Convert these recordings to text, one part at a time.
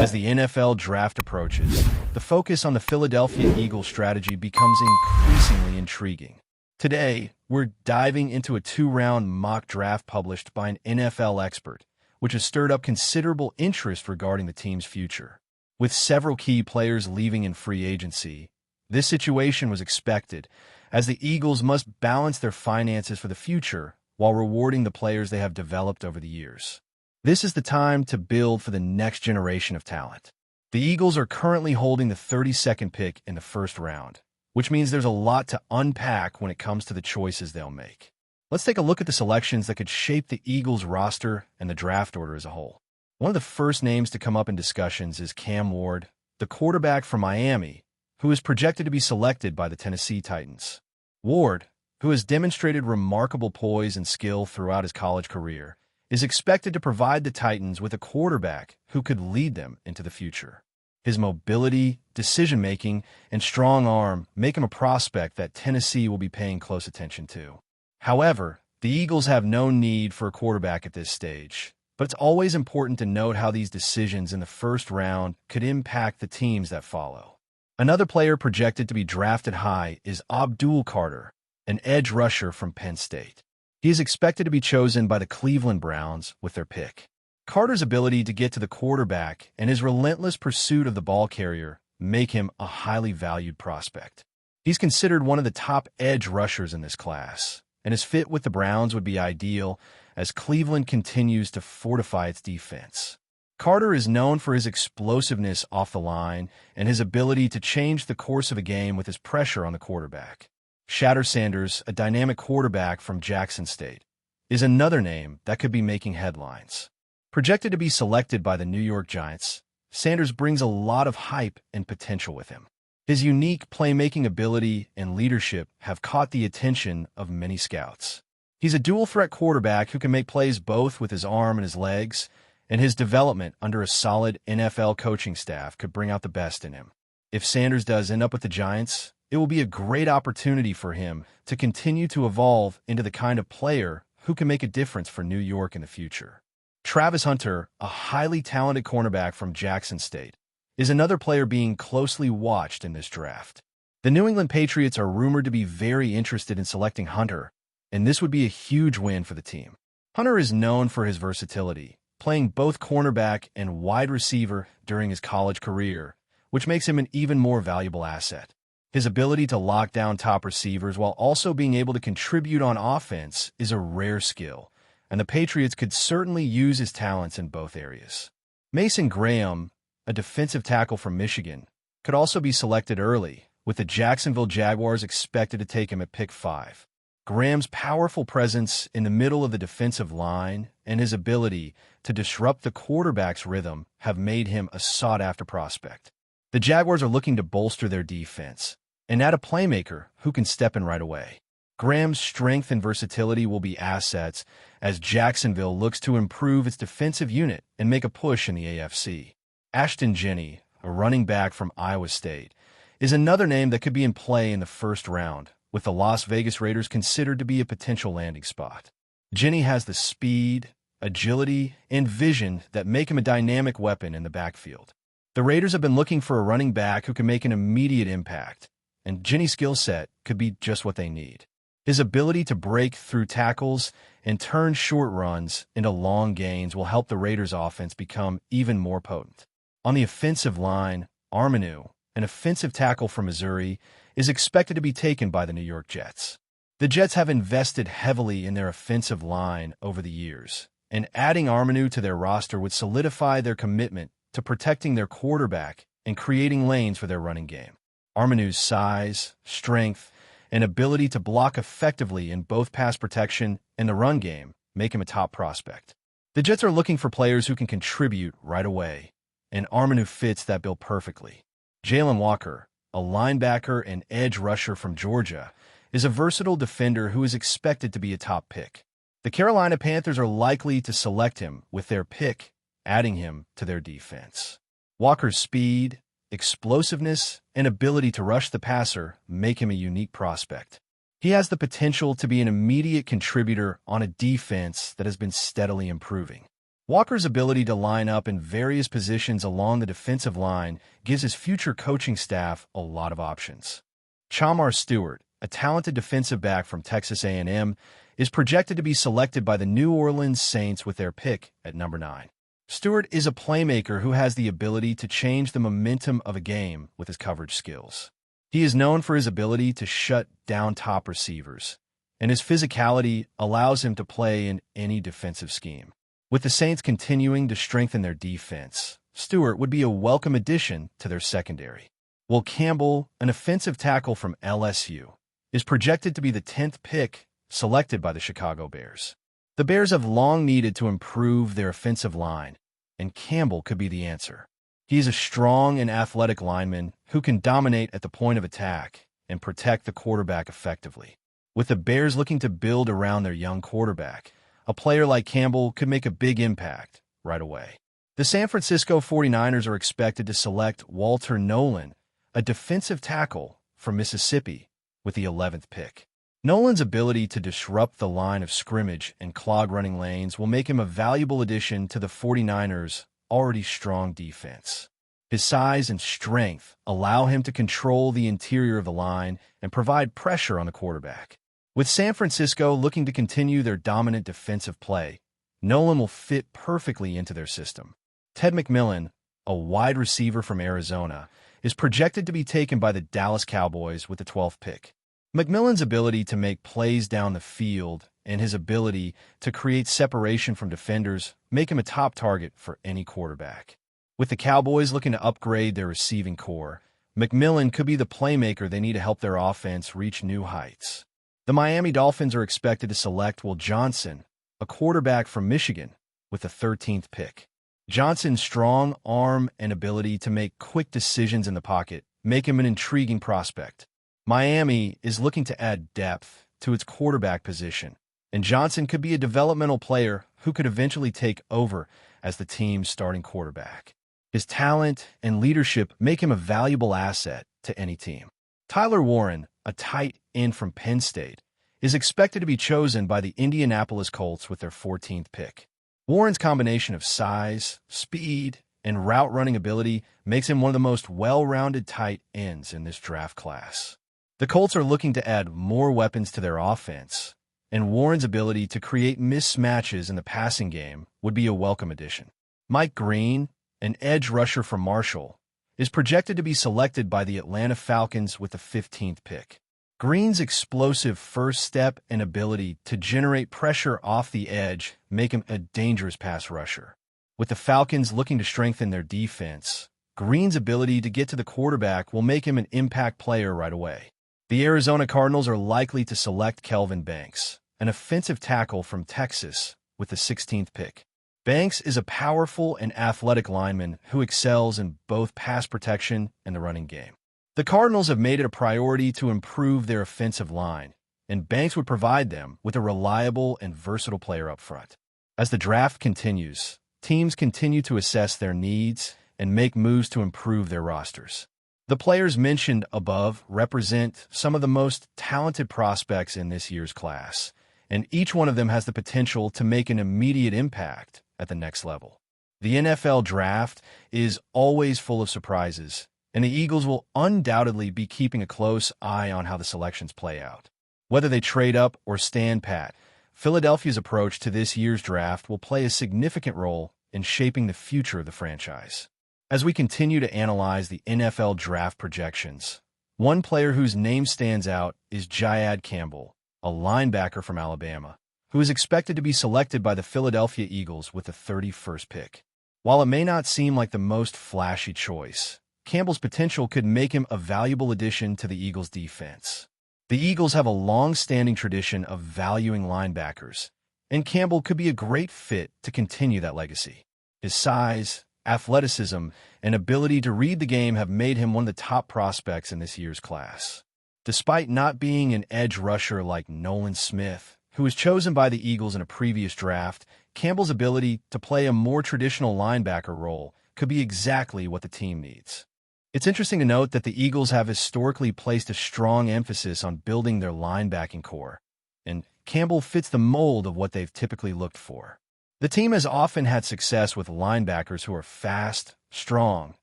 As the NFL draft approaches, the focus on the Philadelphia Eagles strategy becomes increasingly intriguing. Today, we're diving into a 2-round mock draft published by an NFL expert, which has stirred up considerable interest regarding the team's future. With several key players leaving in free agency, this situation was expected, as the Eagles must balance their finances for the future while rewarding the players they have developed over the years. This is the time to build for the next generation of talent. The Eagles are currently holding the 32nd pick in the first round, which means there's a lot to unpack when it comes to the choices they'll make. Let's take a look at the selections that could shape the Eagles' roster and the draft order as a whole. One of the first names to come up in discussions is Cam Ward, the quarterback from Miami, who is projected to be selected by the Tennessee Titans. Ward, who has demonstrated remarkable poise and skill throughout his college career, is expected to provide the Titans with a quarterback who could lead them into the future. His mobility, decision-making, and strong arm make him a prospect that Tennessee will be paying close attention to. However, the Eagles have no need for a quarterback at this stage, but it's always important to note how these decisions in the first round could impact the teams that follow. Another player projected to be drafted high is Abdul Carter, an edge rusher from Penn State. He is expected to be chosen by the Cleveland Browns with their pick. Carter's ability to get to the quarterback and his relentless pursuit of the ball carrier make him a highly valued prospect. He's considered one of the top edge rushers in this class, and his fit with the Browns would be ideal as Cleveland continues to fortify its defense. Carter is known for his explosiveness off the line and his ability to change the course of a game with his pressure on the quarterback. Shatter Sanders, a dynamic quarterback from Jackson State, is another name that could be making headlines. Projected to be selected by the New York Giants, Sanders brings a lot of hype and potential with him. His unique playmaking ability and leadership have caught the attention of many scouts. He's a dual-threat quarterback who can make plays both with his arm and his legs, and his development under a solid NFL coaching staff could bring out the best in him. If Sanders does end up with the Giants, it will be a great opportunity for him to continue to evolve into the kind of player who can make a difference for New York in the future. Travis Hunter, a highly talented cornerback from Jackson State, is another player being closely watched in this draft. The New England Patriots are rumored to be very interested in selecting Hunter, and this would be a huge win for the team. Hunter is known for his versatility, playing both cornerback and wide receiver during his college career, which makes him an even more valuable asset. His ability to lock down top receivers while also being able to contribute on offense is a rare skill, and the Patriots could certainly use his talents in both areas. Mason Graham, a defensive tackle from Michigan, could also be selected early, with the Jacksonville Jaguars expected to take him at pick 5. Graham's powerful presence in the middle of the defensive line and his ability to disrupt the quarterback's rhythm have made him a sought-after prospect. The Jaguars are looking to bolster their defense and add a playmaker who can step in right away. Graham's strength and versatility will be assets as Jacksonville looks to improve its defensive unit and make a push in the AFC. Ashton Jenney, a running back from Iowa State, is another name that could be in play in the first round, with the Las Vegas Raiders considered to be a potential landing spot. Jenney has the speed, agility, and vision that make him a dynamic weapon in the backfield. The Raiders have been looking for a running back who can make an immediate impact, and Jenney's skill set could be just what they need. His ability to break through tackles and turn short runs into long gains will help the Raiders' offense become even more potent. On the offensive line, Armanu, an offensive tackle from Missouri, is expected to be taken by the New York Jets. The Jets have invested heavily in their offensive line over the years, and adding Armanu to their roster would solidify their commitment to protecting their quarterback and creating lanes for their running game. Armanu's size, strength, and ability to block effectively in both pass protection and the run game make him a top prospect. The Jets are looking for players who can contribute right away, and Armanu fits that bill perfectly. Jalen Walker, a linebacker and edge rusher from Georgia, is a versatile defender who is expected to be a top pick. The Carolina Panthers are likely to select him with their pick, adding him to their defense. Walker's speed, explosiveness, and ability to rush the passer make him a unique prospect. He has the potential to be an immediate contributor on a defense that has been steadily improving. Walker's ability to line up in various positions along the defensive line gives his future coaching staff a lot of options. Chamar Stewart, a talented defensive back from Texas A&M, is projected to be selected by the New Orleans Saints with their pick at number 9. Stewart is a playmaker who has the ability to change the momentum of a game with his coverage skills. He is known for his ability to shut down top receivers, and his physicality allows him to play in any defensive scheme. With the Saints continuing to strengthen their defense, Stewart would be a welcome addition to their secondary. Will Campbell, an offensive tackle from LSU, is projected to be the 10th pick selected by the Chicago Bears. The Bears have long needed to improve their offensive line, and Campbell could be the answer. He is a strong and athletic lineman who can dominate at the point of attack and protect the quarterback effectively. With the Bears looking to build around their young quarterback, a player like Campbell could make a big impact right away. The San Francisco 49ers are expected to select Walter Nolan, a defensive tackle from Mississippi, with the 11th pick. Nolan's ability to disrupt the line of scrimmage and clog running lanes will make him a valuable addition to the 49ers' already strong defense. His size and strength allow him to control the interior of the line and provide pressure on the quarterback. With San Francisco looking to continue their dominant defensive play, Nolan will fit perfectly into their system. Ted McMillan, a wide receiver from Arizona, is projected to be taken by the Dallas Cowboys with the 12th pick. McMillan's ability to make plays down the field and his ability to create separation from defenders make him a top target for any quarterback. With the Cowboys looking to upgrade their receiving core, McMillan could be the playmaker they need to help their offense reach new heights. The Miami Dolphins are expected to select Will Johnson, a quarterback from Michigan, with the 13th pick. Johnson's strong arm and ability to make quick decisions in the pocket make him an intriguing prospect. Miami is looking to add depth to its quarterback position, and Johnson could be a developmental player who could eventually take over as the team's starting quarterback. His talent and leadership make him a valuable asset to any team. Tyler Warren, a tight end from Penn State, is expected to be chosen by the Indianapolis Colts with their 14th pick. Warren's combination of size, speed, and route-running ability makes him one of the most well-rounded tight ends in this draft class. The Colts are looking to add more weapons to their offense, and Warren's ability to create mismatches in the passing game would be a welcome addition. Mike Green, an edge rusher from Marshall, is projected to be selected by the Atlanta Falcons with the 15th pick. Green's explosive first step and ability to generate pressure off the edge make him a dangerous pass rusher. With the Falcons looking to strengthen their defense, Green's ability to get to the quarterback will make him an impact player right away. The Arizona Cardinals are likely to select Kelvin Banks, an offensive tackle from Texas, with the 16th pick. Banks is a powerful and athletic lineman who excels in both pass protection and the running game. The Cardinals have made it a priority to improve their offensive line, and Banks would provide them with a reliable and versatile player up front. As the draft continues, teams continue to assess their needs and make moves to improve their rosters. The players mentioned above represent some of the most talented prospects in this year's class, and each one of them has the potential to make an immediate impact at the next level. The NFL draft is always full of surprises, and the Eagles will undoubtedly be keeping a close eye on how the selections play out. Whether they trade up or stand pat, Philadelphia's approach to this year's draft will play a significant role in shaping the future of the franchise. As we continue to analyze the NFL draft projections, one player whose name stands out is Jayad Campbell, a linebacker from Alabama, who is expected to be selected by the Philadelphia Eagles with the 31st pick. While it may not seem like the most flashy choice, Campbell's potential could make him a valuable addition to the Eagles' defense. The Eagles have a long-standing tradition of valuing linebackers, and Campbell could be a great fit to continue that legacy. His size, athleticism, and ability to read the game have made him one of the top prospects in this year's class. Despite not being an edge rusher like Nolan Smith, who was chosen by the Eagles in a previous draft, Campbell's ability to play a more traditional linebacker role could be exactly what the team needs. It's interesting to note that the Eagles have historically placed a strong emphasis on building their linebacking core, and Campbell fits the mold of what they've typically looked for. The team has often had success with linebackers who are fast, strong,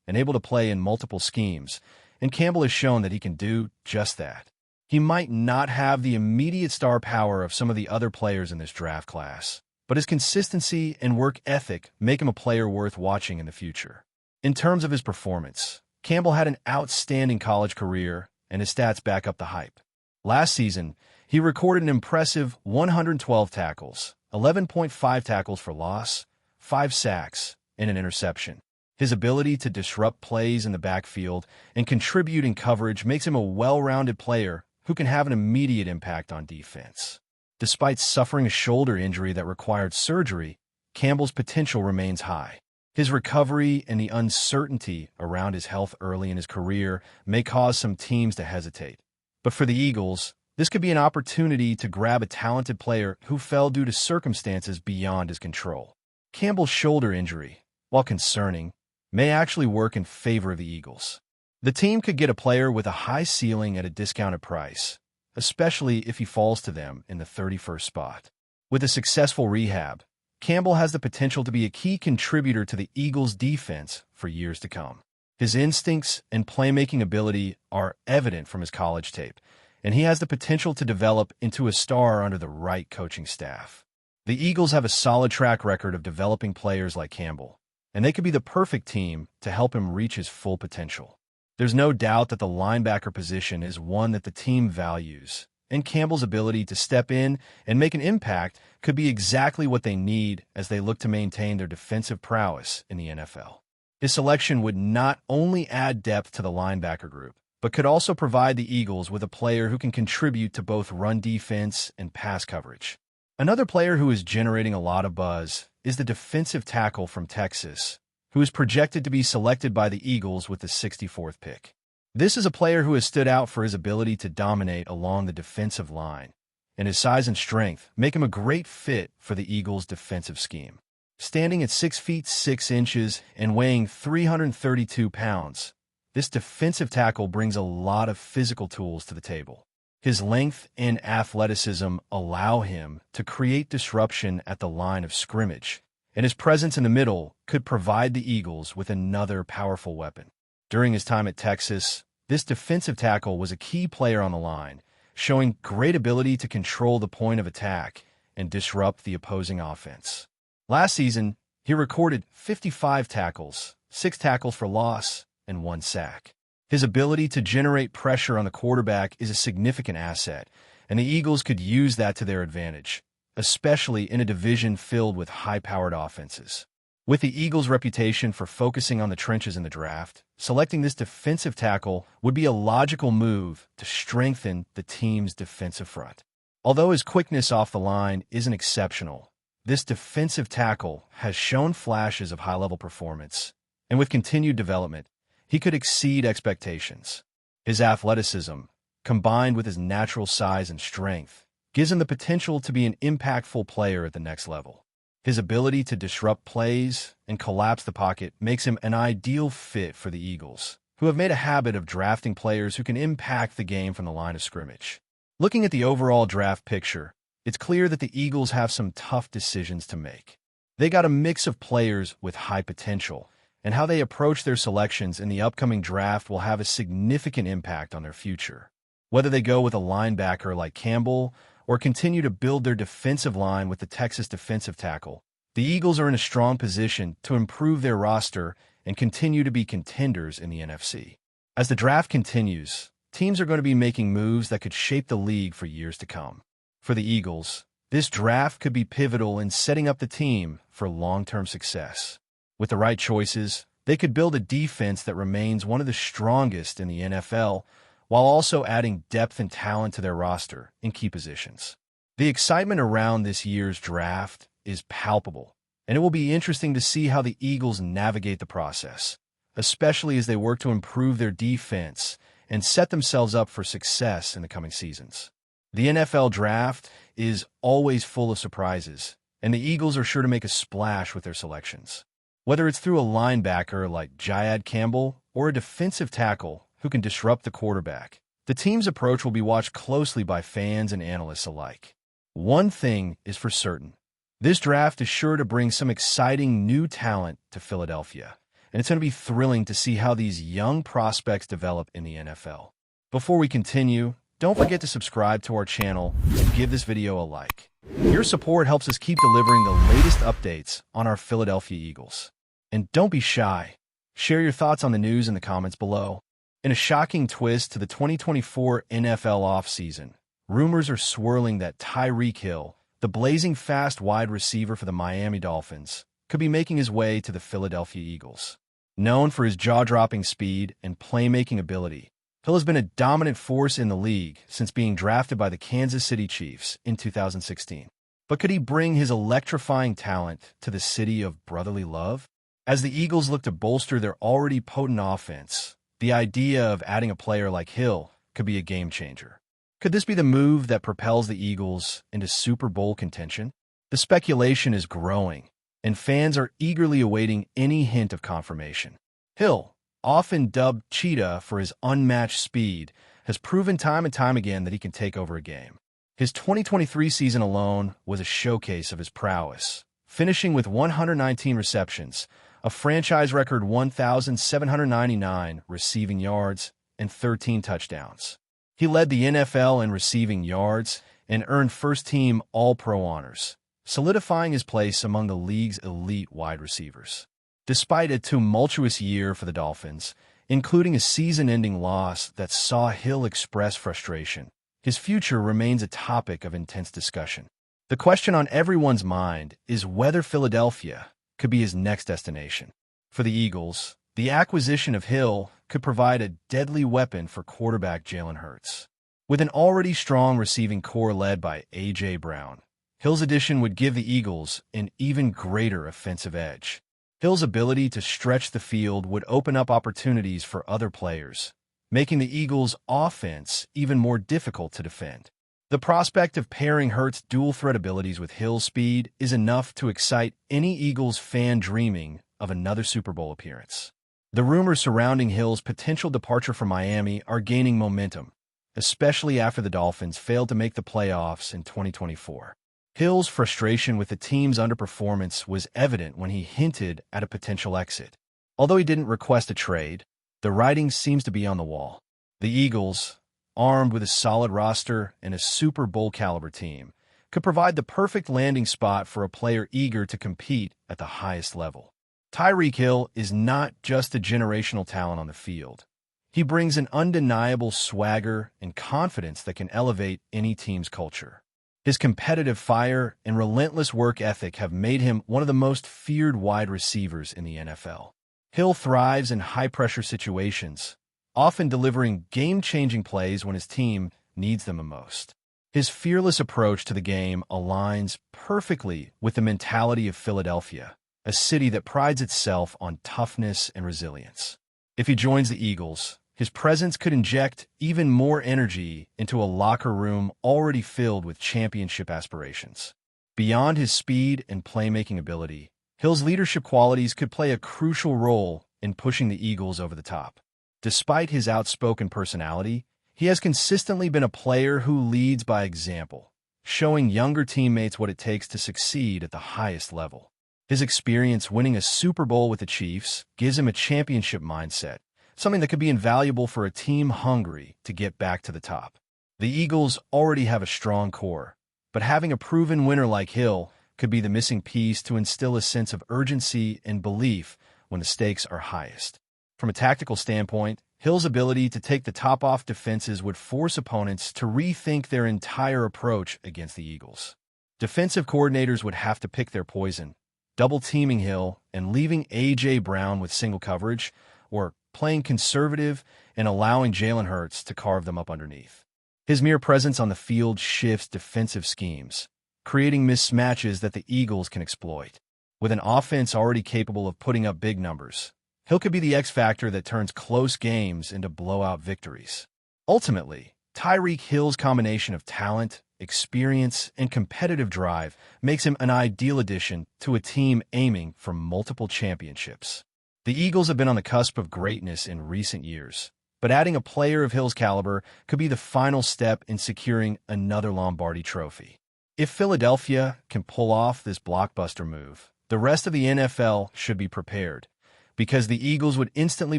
and able to play in multiple schemes, and Campbell has shown that he can do just that. He might not have the immediate star power of some of the other players in this draft class, but his consistency and work ethic make him a player worth watching in the future. In terms of his performance, Campbell had an outstanding college career, and his stats back up the hype. Last season, he recorded an impressive 112 tackles, 11.5 tackles for loss, 5 sacks, and an interception. His ability to disrupt plays in the backfield and contribute in coverage makes him a well-rounded player who can have an immediate impact on defense. Despite suffering a shoulder injury that required surgery, Campbell's potential remains high. His recovery and the uncertainty around his health early in his career may cause some teams to hesitate. But for the Eagles, this could be an opportunity to grab a talented player who fell due to circumstances beyond his control. Campbell's shoulder injury, while concerning, may actually work in favor of the Eagles. The team could get a player with a high ceiling at a discounted price, especially if he falls to them in the 31st spot. With a successful rehab, Campbell has the potential to be a key contributor to the Eagles' defense for years to come. His instincts and playmaking ability are evident from his college tape, and he has the potential to develop into a star under the right coaching staff. The Eagles have a solid track record of developing players like Campbell, and they could be the perfect team to help him reach his full potential. There's no doubt that the linebacker position is one that the team values, and Campbell's ability to step in and make an impact could be exactly what they need as they look to maintain their defensive prowess in the NFL. His selection would not only add depth to the linebacker group, but could also provide the Eagles with a player who can contribute to both run defense and pass coverage. Another player who is generating a lot of buzz is the defensive tackle from Texas, who is projected to be selected by the Eagles with the 64th pick. This is a player who has stood out for his ability to dominate along the defensive line, and his size and strength make him a great fit for the Eagles' defensive scheme. Standing at 6 feet 6 inches and weighing 332 pounds, this defensive tackle brings a lot of physical tools to the table. His length and athleticism allow him to create disruption at the line of scrimmage, and his presence in the middle could provide the Eagles with another powerful weapon. During his time at Texas, this defensive tackle was a key player on the line, showing great ability to control the point of attack and disrupt the opposing offense. Last season, he recorded 55 tackles, 6 tackles for loss, and 1 sack. His ability to generate pressure on the quarterback is a significant asset, and the Eagles could use that to their advantage, especially in a division filled with high-powered offenses. With the Eagles' reputation for focusing on the trenches in the draft, selecting this defensive tackle would be a logical move to strengthen the team's defensive front. Although his quickness off the line isn't exceptional, this defensive tackle has shown flashes of high-level performance, and with continued development, he could exceed expectations. His athleticism, combined with his natural size and strength, gives him the potential to be an impactful player at the next level. His ability to disrupt plays and collapse the pocket makes him an ideal fit for the Eagles, who have made a habit of drafting players who can impact the game from the line of scrimmage. Looking at the overall draft picture, it's clear that the Eagles have some tough decisions to make. They got a mix of players with high potential, and how they approach their selections in the upcoming draft will have a significant impact on their future. Whether they go with a linebacker like Campbell or continue to build their defensive line with the Texas defensive tackle, the Eagles are in a strong position to improve their roster and continue to be contenders in the NFC. As the draft continues, teams are going to be making moves that could shape the league for years to come. For the Eagles, this draft could be pivotal in setting up the team for long-term success. With the right choices, they could build a defense that remains one of the strongest in the NFL, while also adding depth and talent to their roster in key positions. The excitement around this year's draft is palpable, and it will be interesting to see how the Eagles navigate the process, especially as they work to improve their defense and set themselves up for success in the coming seasons. The NFL draft is always full of surprises, and the Eagles are sure to make a splash with their selections. Whether it's through a linebacker like Jayad Campbell or a defensive tackle who can disrupt the quarterback, the team's approach will be watched closely by fans and analysts alike. One thing is for certain: This draft is sure to bring some exciting new talent to Philadelphia, and it's going to be thrilling to see how these young prospects develop in the NFL. Before we continue, don't forget to subscribe to our channel and give this video a like. Your support helps us keep delivering the latest updates on our Philadelphia Eagles. And don't be shy. Share your thoughts on the news in the comments below. In a shocking twist to the 2024 NFL offseason, rumors are swirling that Tyreek Hill, the blazing fast wide receiver for the Miami Dolphins, could be making his way to the Philadelphia Eagles. Known for his jaw-dropping speed and playmaking ability, Hill has been a dominant force in the league since being drafted by the Kansas City Chiefs in 2016. But could he bring his electrifying talent to the city of brotherly love? As the Eagles look to bolster their already potent offense, the idea of adding a player like Hill could be a game-changer. Could this be the move that propels the Eagles into Super Bowl contention? The speculation is growing, and fans are eagerly awaiting any hint of confirmation. Hill, often dubbed Cheetah for his unmatched speed, has proven time and time again that he can take over a game. His 2023 season alone was a showcase of his prowess, finishing with 119 receptions, a franchise record 1,799 receiving yards, and 13 touchdowns. He led the NFL in receiving yards and earned first-team All-Pro honors, solidifying his place among the league's elite wide receivers. Despite a tumultuous year for the Dolphins, including a season-ending loss that saw Hill express frustration, his future remains a topic of intense discussion. The question on everyone's mind is whether Philadelphia could be his next destination. For the Eagles, the acquisition of Hill could provide a deadly weapon for quarterback Jalen Hurts. With an already strong receiving core led by A.J. Brown, Hill's addition would give the Eagles an even greater offensive edge. Hill's ability to stretch the field would open up opportunities for other players, making the Eagles' offense even more difficult to defend. The prospect of pairing Hurts' dual-threat abilities with Hill's speed is enough to excite any Eagles fan dreaming of another Super Bowl appearance. The rumors surrounding Hill's potential departure from Miami are gaining momentum, especially after the Dolphins failed to make the playoffs in 2024. Hill's frustration with the team's underperformance was evident when he hinted at a potential exit. Although he didn't request a trade, the writing seems to be on the wall. The Eagles, armed with a solid roster and a Super Bowl-caliber team, could provide the perfect landing spot for a player eager to compete at the highest level. Tyreek Hill is not just a generational talent on the field. He brings an undeniable swagger and confidence that can elevate any team's culture. His competitive fire and relentless work ethic have made him one of the most feared wide receivers in the NFL. Hill thrives in high-pressure situations, often delivering game-changing plays when his team needs them the most. His fearless approach to the game aligns perfectly with the mentality of Philadelphia, a city that prides itself on toughness and resilience. If he joins the Eagles, his presence could inject even more energy into a locker room already filled with championship aspirations. Beyond his speed and playmaking ability, Hill's leadership qualities could play a crucial role in pushing the Eagles over the top. Despite his outspoken personality, he has consistently been a player who leads by example, showing younger teammates what it takes to succeed at the highest level. His experience winning a Super Bowl with the Chiefs gives him a championship mindset, something that could be invaluable for a team hungry to get back to the top. The Eagles already have a strong core, but having a proven winner like Hill could be the missing piece to instill a sense of urgency and belief when the stakes are highest. From a tactical standpoint, Hill's ability to take the top off defenses would force opponents to rethink their entire approach against the Eagles. Defensive coordinators would have to pick their poison, double-teaming Hill and leaving A.J. Brown with single coverage, or playing conservative and allowing Jalen Hurts to carve them up underneath. His mere presence on the field shifts defensive schemes, creating mismatches that the Eagles can exploit. With an offense already capable of putting up big numbers, Hill could be the X factor that turns close games into blowout victories. Ultimately, Tyreek Hill's combination of talent, experience, and competitive drive makes him an ideal addition to a team aiming for multiple championships. The Eagles have been on the cusp of greatness in recent years, but adding a player of Hill's caliber could be the final step in securing another Lombardi trophy. If Philadelphia can pull off this blockbuster move, the rest of the NFL should be prepared, because the Eagles would instantly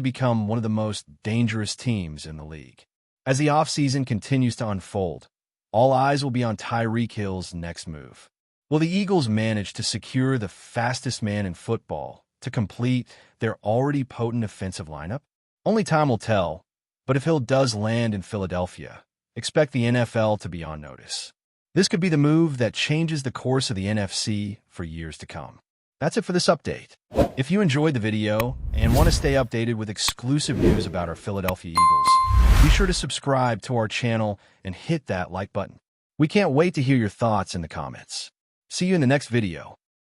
become one of the most dangerous teams in the league. As the offseason continues to unfold, all eyes will be on Tyreek Hill's next move. Will the Eagles manage to secure the fastest man in football to complete their already potent offensive lineup? Only time will tell, but if Hill does land in Philadelphia, expect the NFL to be on notice. This could be the move that changes the course of the NFC for years to come. That's it for this update. If you enjoyed the video and want to stay updated with exclusive news about our Philadelphia Eagles, be sure to subscribe to our channel and hit that like button. We can't wait to hear your thoughts in the comments. See you in the next video.